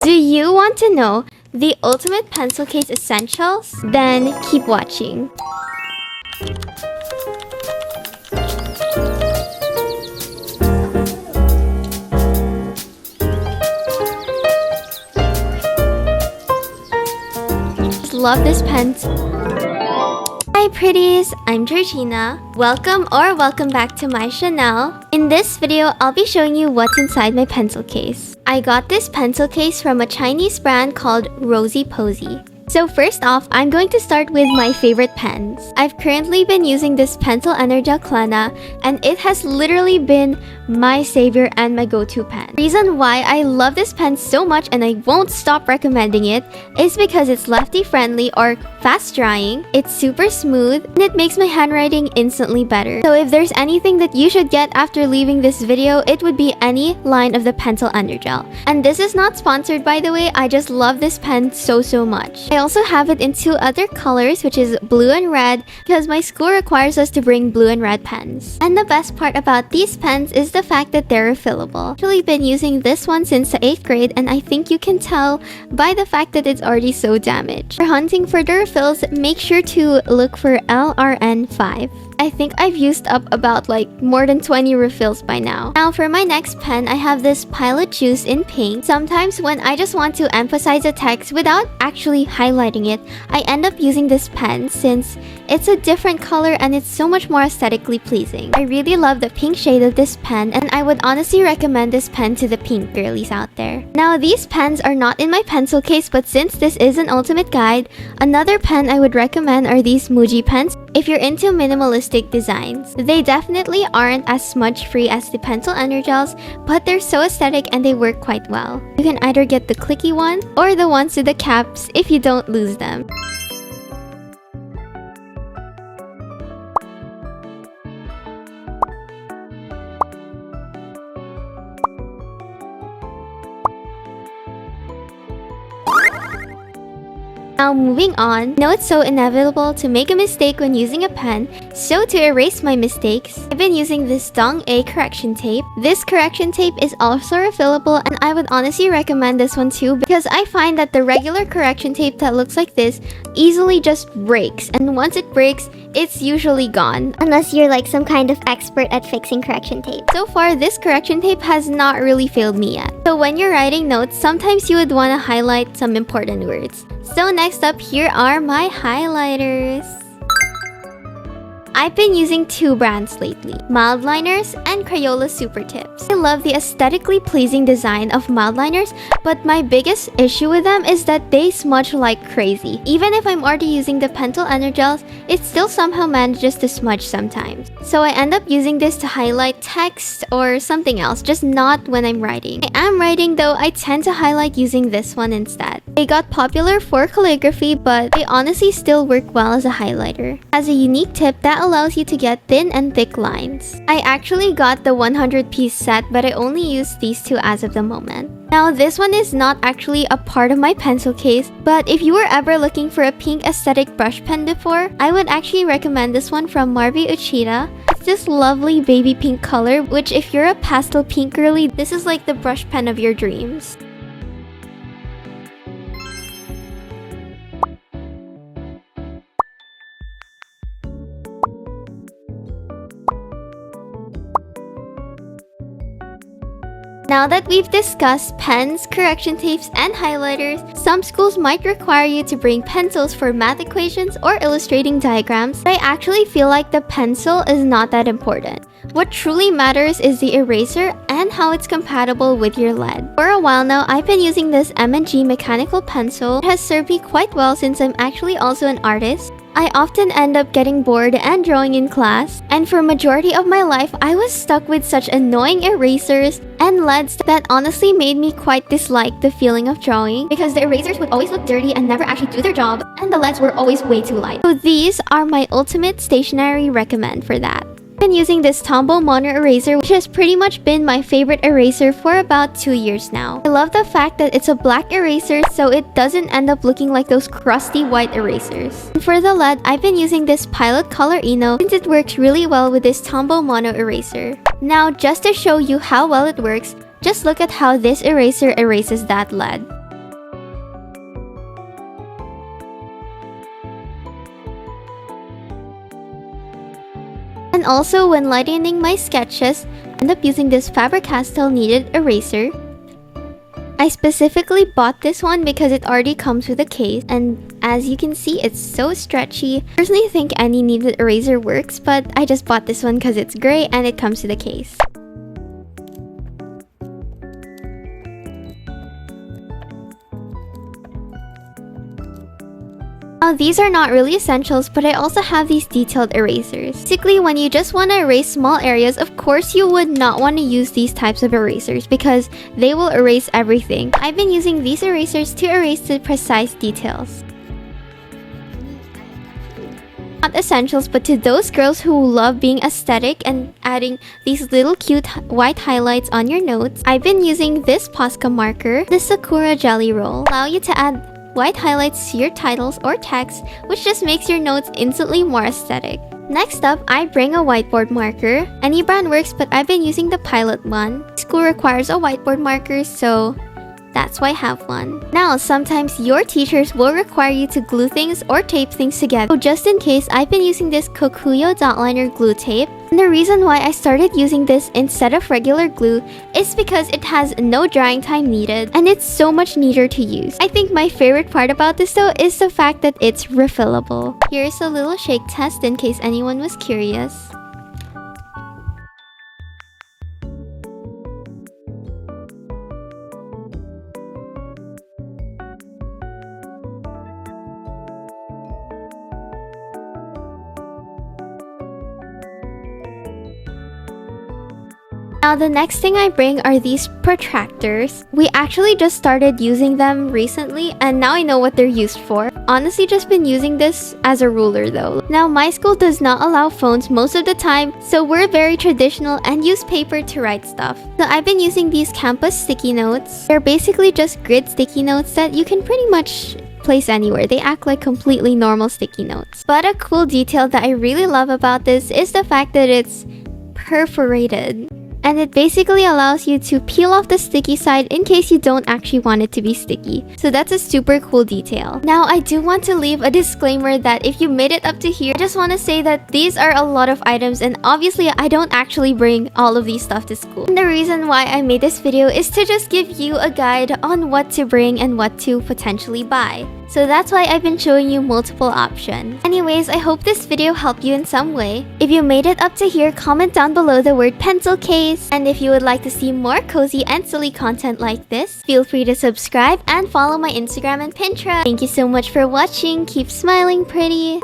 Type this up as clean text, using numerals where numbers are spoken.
Do you want to know the ultimate pencil case essentials? Then keep watching. Love this pen. Hi pretties, I'm Georgina. Welcome back to my channel. In this video, I'll be showing you what's inside my pencil case. I got this pencil case from a Chinese brand called Rosy Posy. So first off, I'm going to start with my favorite pens. I've currently been using this pencil Energel Klana, and it has literally been my savior and my go-to pen. The reason why I love this pen so much and I won't stop recommending it is because it's lefty friendly or fast drying, it's super smooth, and it makes my handwriting instantly better. So if there's anything that you should get after leaving this video, it would be any line of the pencil Energel. And this is not sponsored, by the way, I just love this pen so much. I also have it in two other colors, which is blue and red, because my school requires us to bring blue and red pens. And the best part about these pens is the fact that they're refillable. I've actually been using this one since the 8th grade, and I think you can tell by the fact that it's already so damaged. For hunting for the refills, make sure to look for LRN5. I think I've used up about more than 20 refills by now. Now for my next pen, I have this Pilot Juice in pink. Sometimes when I just want to emphasize a text without actually highlighting it, I end up using this pen since it's a different color and it's so much more aesthetically pleasing. I really love the pink shade of this pen, and I would honestly recommend this pen to the pink girlies out there. Now these pens are not in my pencil case, but since this is an ultimate guide, another pen I would recommend are these Muji pens. If you're into minimalistic designs, they definitely aren't as smudge-free as the pencil Energels, but they're so aesthetic and they work quite well. You can either get the clicky one or the ones with the caps if you don't lose them. Now moving on, I know it's so inevitable to make a mistake when using a pen, so to erase my mistakes, I've been using this A correction tape. This correction tape is also refillable, and I would honestly recommend this one too because I find that the regular correction tape that looks like this easily just breaks, and once it breaks, it's usually gone. Unless you're like some kind of expert at fixing correction tape. So far, this correction tape has not really failed me yet. So when you're writing notes, sometimes you would want to highlight some important words. So next up, here are my highlighters. I've been using two brands lately, Mildliners and Crayola Super Tips. I love the aesthetically pleasing design of Mildliners, but my biggest issue with them is that they smudge like crazy. Even if I'm already using the pencil Energels, it still somehow manages to smudge sometimes. So I end up using this to highlight text or something else, just not when I'm writing. I am writing though, I tend to highlight using this one instead. They got popular for calligraphy, but they honestly still work well as a highlighter. It has a unique tip that allows you to get thin and thick lines. I actually got the 100-piece set, but I only use these two as of the moment. Now this one is not actually a part of my pencil case, but if you were ever looking for a pink aesthetic brush pen before, I would actually recommend this one from Marby Uchida. It's this lovely baby pink color, which if you're a pastel pink girly, this is like the brush pen of your dreams. Now that we've discussed pens, correction tapes, and highlighters, some schools might require you to bring pencils for math equations or illustrating diagrams, but I actually feel like the pencil is not that important. What truly matters is the eraser and how it's compatible with your lead. For a while now, I've been using this M&G mechanical pencil. It has served me quite well since I'm actually also an artist. I often end up getting bored and drawing in class, and for majority of my life, I was stuck with such annoying erasers and leads that honestly made me quite dislike the feeling of drawing because the erasers would always look dirty and never actually do their job, and the leads were always way too light. So these are my ultimate stationery recommend for that. I've been using this Tombow Mono eraser, which has pretty much been my favorite eraser for about 2 years now. I love the fact that it's a black eraser, so it doesn't end up looking like those crusty white erasers. And for the lead, I've been using this Pilot Color Eno since it works really well with this Tombow Mono eraser. Now, just to show you how well it works, just look at how this eraser erases that lead. And also when lightening my sketches, I end up using this Faber-Castell kneaded eraser. I specifically bought this one because it already comes with a case, and as you can see, it's so stretchy. I personally think any kneaded eraser works, but I just bought this one because it's gray and it comes with a case. Now these are not really essentials, but I also have these detailed erasers. Basically, when you just want to erase small areas, of course you would not want to use these types of erasers because they will erase everything. I've been using these erasers to erase the precise details. Not essentials, but to those girls who love being aesthetic and adding these little cute white highlights on your notes, I've been using this Posca marker, the Sakura Jelly Roll. Allow you to add white highlights to your titles or text, which just makes your notes instantly more aesthetic. Next up, I bring a whiteboard marker. Any brand works, but I've been using the Pilot one. School requires a whiteboard marker, so that's why I have one. Now, sometimes your teachers will require you to glue things or tape things together. So just in case, I've been using this Kokuyo dot liner glue tape. And the reason why I started using this instead of regular glue is because it has no drying time needed and it's so much neater to use. I think my favorite part about this though is the fact that it's refillable. Here's a little shake test in case anyone was curious. Now the next thing I bring are these protractors. We actually just started using them recently and now I know what they're used for. Honestly just been using this as a ruler though. Now my school does not allow phones most of the time, so we're very traditional and use paper to write stuff. So I've been using these campus sticky notes. They're basically just grid sticky notes that you can pretty much place anywhere. They act like completely normal sticky notes. But a cool detail that I really love about this is the fact that it's perforated. And it basically allows you to peel off the sticky side in case you don't actually want it to be sticky. So that's a super cool detail. Now I do want to leave a disclaimer that if you made it up to here, I just want to say that these are a lot of items and obviously I don't actually bring all of these stuff to school. And the reason why I made this video is to just give you a guide on what to bring and what to potentially buy. So that's why I've been showing you multiple options. Anyways, I hope this video helped you in some way. If you made it up to here, comment down below the word pencil case. And if you would like to see more cozy and silly content like this, feel free to subscribe and follow my Instagram and Pinterest. Thank you so much for watching. Keep smiling pretty.